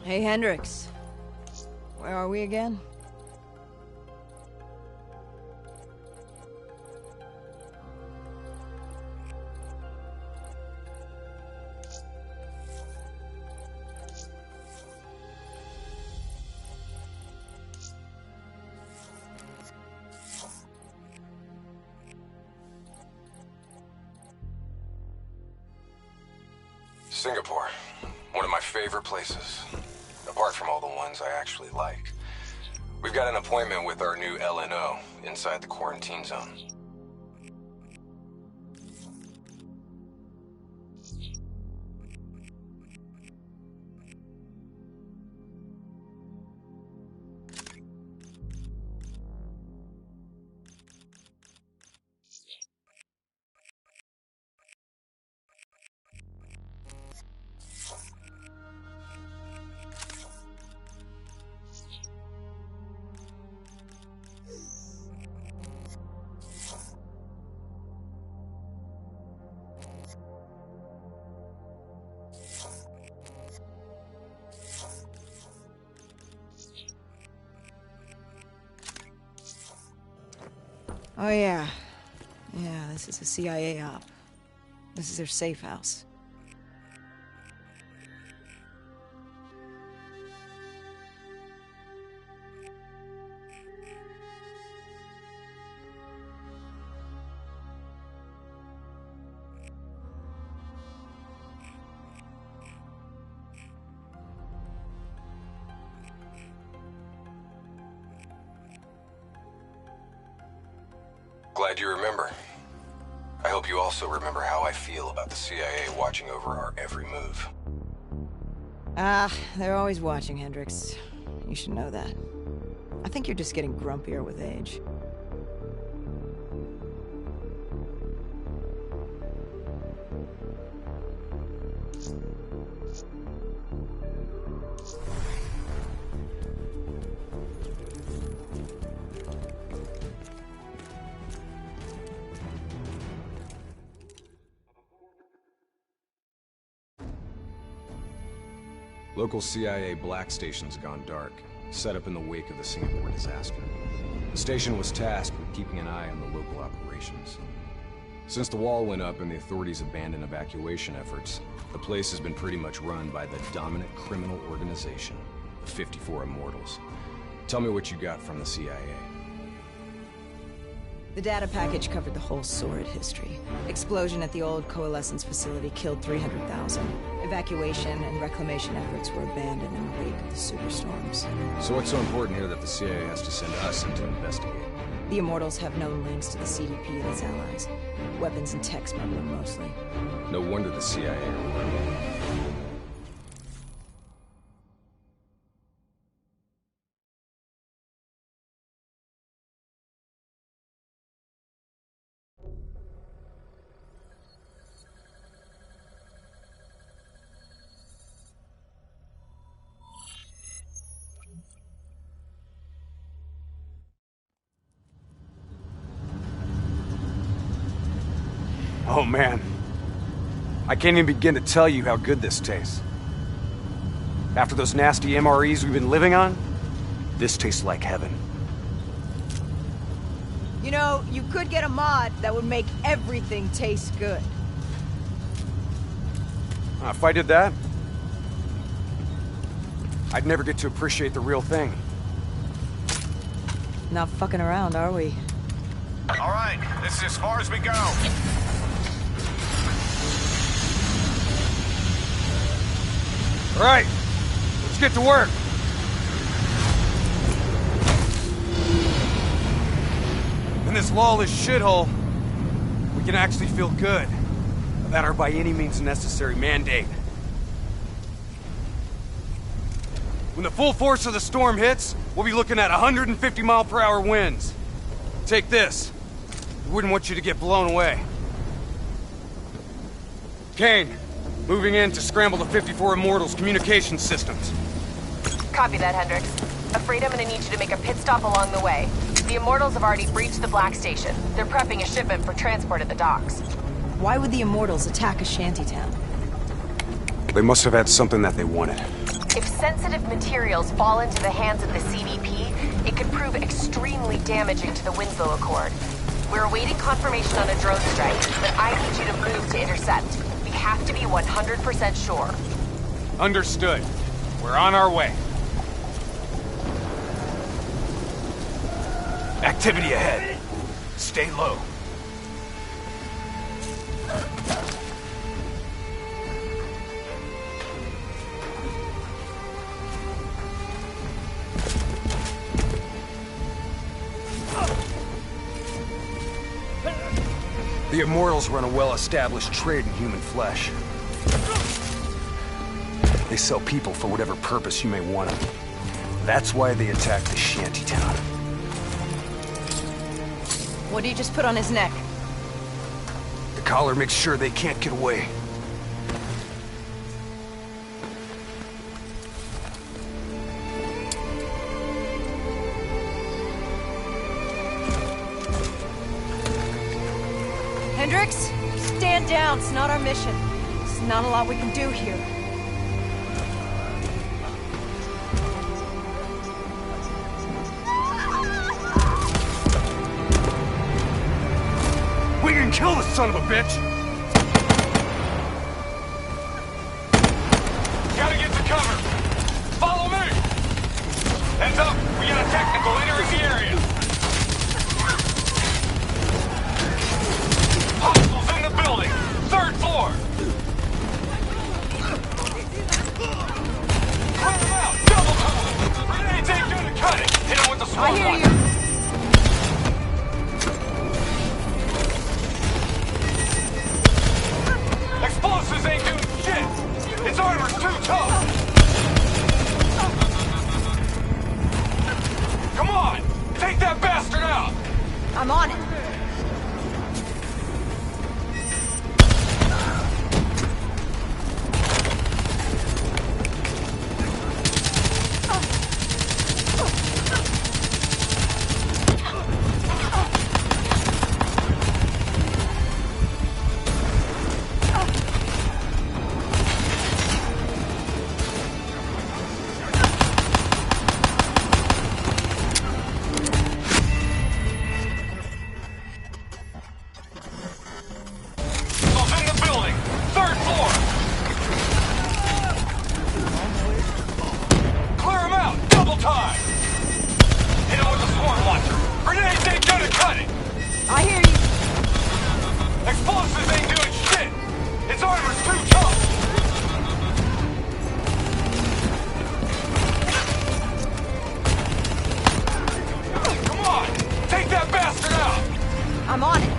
Hey, Hendricks. Where are we again? Singapore. One of my favorite places. Apart from all the ones I actually like. We've got an appointment with our new LNO inside the quarantine zone. Oh, yeah. Yeah, this is a CIA op. This is their safe house. Glad you remember. I hope you also remember how I feel about the CIA watching over our every move. They're always watching, Hendricks. You should know that. I think you're just getting grumpier with age. Local CIA black station's gone dark, set up in the wake of the Singapore disaster. The station was tasked with keeping an eye on the local operations. Since the wall went up and the authorities abandoned evacuation efforts, the place has been pretty much run by the dominant criminal organization, the 54 Immortals. Tell me what you got from the CIA. The data package covered the whole sordid history. Explosion at the old Coalescence facility killed 300,000. Evacuation and reclamation efforts were abandoned in the wake of the superstorms. So what's so important here that the CIA has to send us in to investigate? The Immortals have known links to the CDP and its allies. Weapons and tech smuggling mostly. No wonder the CIA are working. Oh man, I can't even begin to tell you how good this tastes. After those nasty MREs we've been living on, this tastes like heaven. You know, you could get a mod that would make everything taste good. If I did that, I'd never get to appreciate the real thing. Not fucking around, are we? All right, this is as far as we go. All right, let's get to work. In this lawless shithole, we can actually feel good about our by any means necessary mandate. When the full force of the storm hits, we'll be looking at 150-mile-per-hour winds. Take this. We wouldn't want you to get blown away. Kane, moving in to scramble the 54 Immortals' communication systems. Copy that, Hendricks. Afraid I'm gonna need you to make a pit stop along the way. The Immortals have already breached the Black Station. They're prepping a shipment for transport at the docks. Why would the Immortals attack a shantytown? They must have had something that they wanted. If sensitive materials fall into the hands of the CDP, it could prove extremely damaging to the Winslow Accord. We're awaiting confirmation on a drone strike, but I need you to move to intercept. We have to be 100% sure. Understood. We're on our way. Activity ahead. Stay low. The Immortals run a well-established trade in human flesh. They sell people for whatever purpose you may want them. That's why they attacked the shantytown. What do you just put on his neck? The collar makes sure they can't get away. Hendricks, stand down. It's not our mission. There's not a lot we can do here. We can kill the son of a bitch! Gotta get to cover. Follow me. Heads up, we got a technical entering the area. Hostiles in the building. 3rd floor. Clear them out. Double cover. Grenades ain't gonna cut it. Hit them with the swarm. I hear you. I'm on it. I'm on it.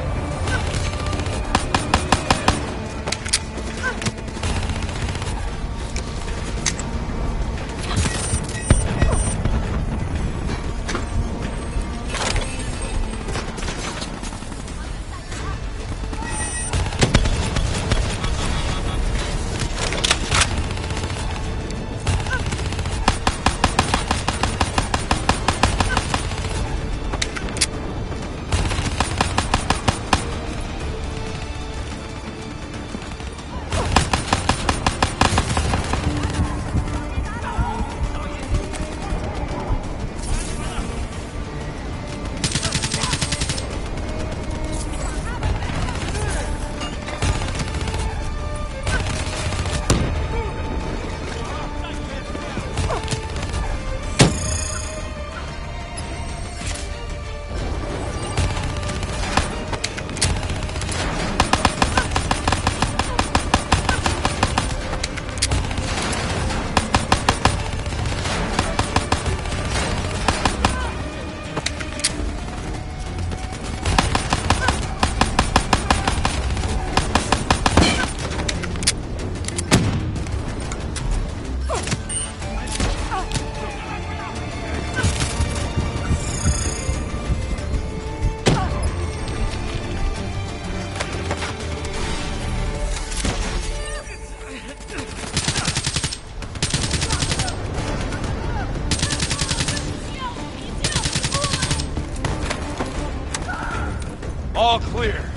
All clear.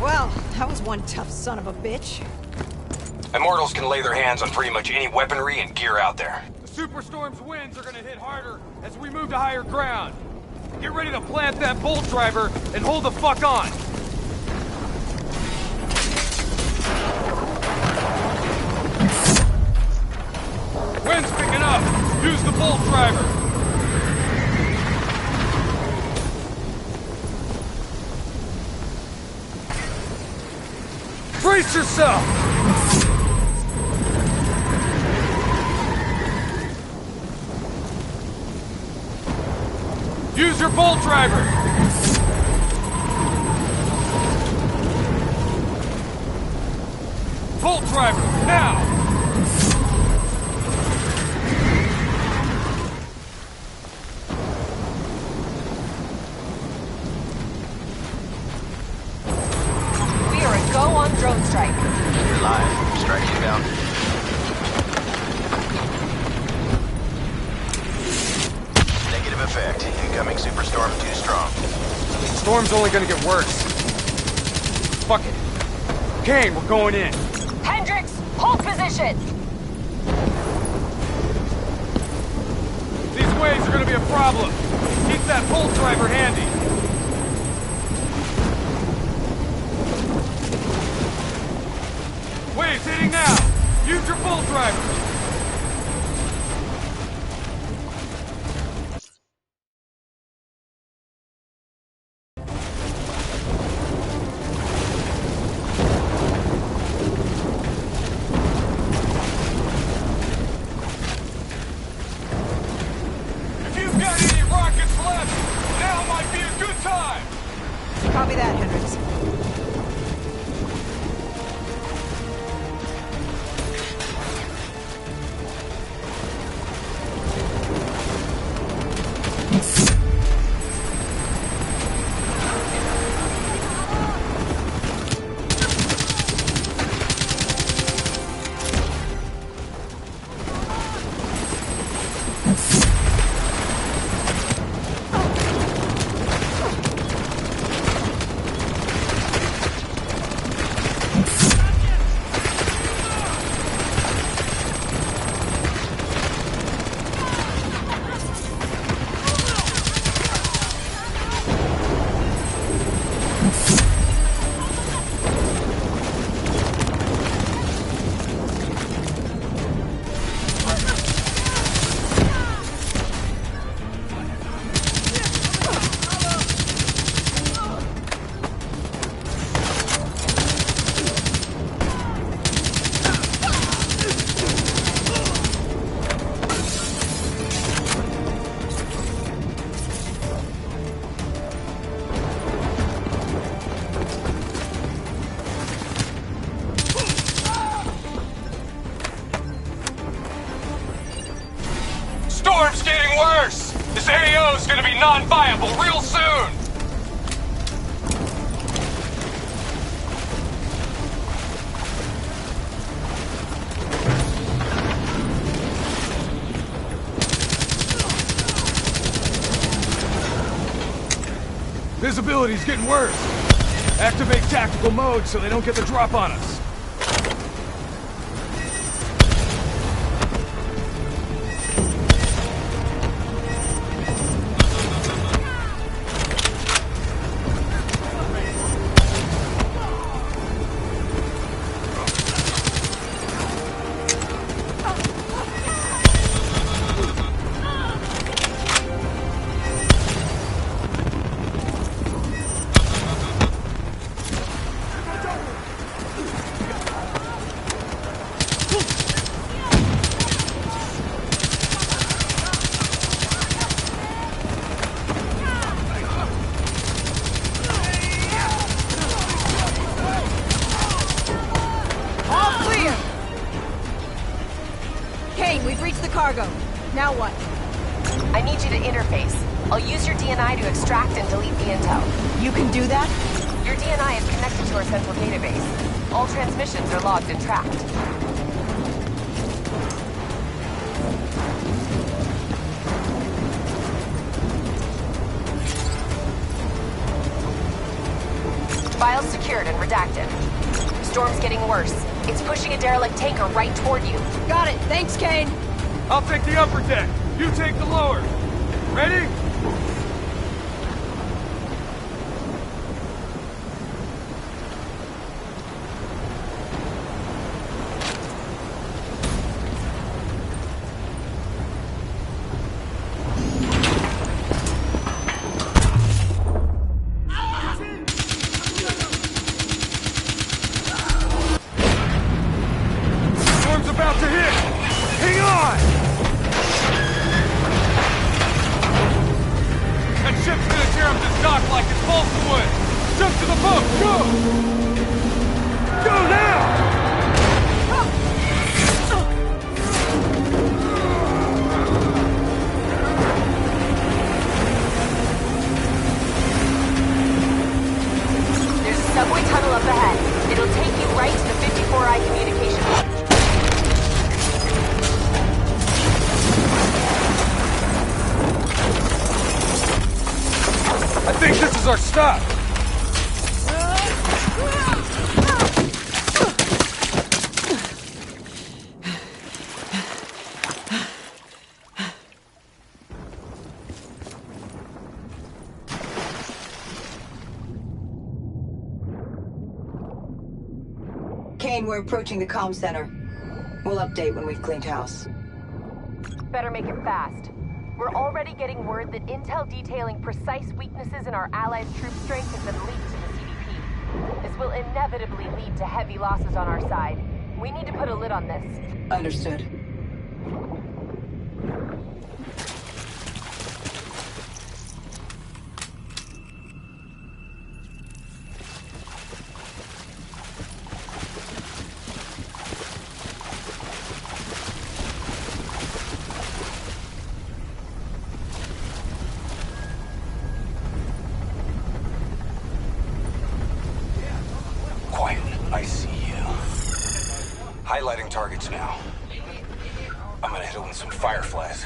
Well, that was one tough son of a bitch. Immortals can lay their hands on pretty much any weaponry and gear out there. The Superstorm's winds are gonna hit harder as we move to higher ground. Get ready to plant that bolt driver and hold the fuck on. Wind's picking up. Use the bolt driver. Brace yourself! Use your bolt driver! Bolt driver, now! Drone strike. You're live. Strike inbound. Negative effect. Incoming superstorm too strong. Storm's only gonna get worse. Fuck it. Kane, we're going in. Hendricks, hold position. These waves are gonna be a problem. Keep that bolt driver handy. Waves hitting now! Use your bolt driver! If you've got any rockets left, now might be a good time! Copy that, Hendricks. non-viable real soon! Visibility's getting worse. Activate tactical mode so they don't get the drop on us. Cargo. Now what? I need you to interface. I'll use your DNI to extract and delete the intel. You can do that? Your DNI is connected to our central database. All transmissions are logged and tracked. Files secured and redacted. Storm's getting worse. It's pushing a derelict tanker right toward you. Got it. Thanks, Kane. I'll take the upper deck. You take the lower. Ready? Storm's about to hit! Hang on! That ship's gonna tear up this dock like it's balsa wood! Jump to the boat! Go! Go now! There's a subway tunnel up ahead. It'll take you right to the 54I communication hub. I think this is our stop! Kane, we're approaching the comm center. We'll update when we've cleaned house. Better make it fast. We're already getting word that intel detailing precise weaknesses in our allies' troop strength has been leaked to the CDP. This will inevitably lead to heavy losses on our side. We need to put a lid on this. Understood. I see you. Highlighting targets now. I'm gonna hit it with some fireflies.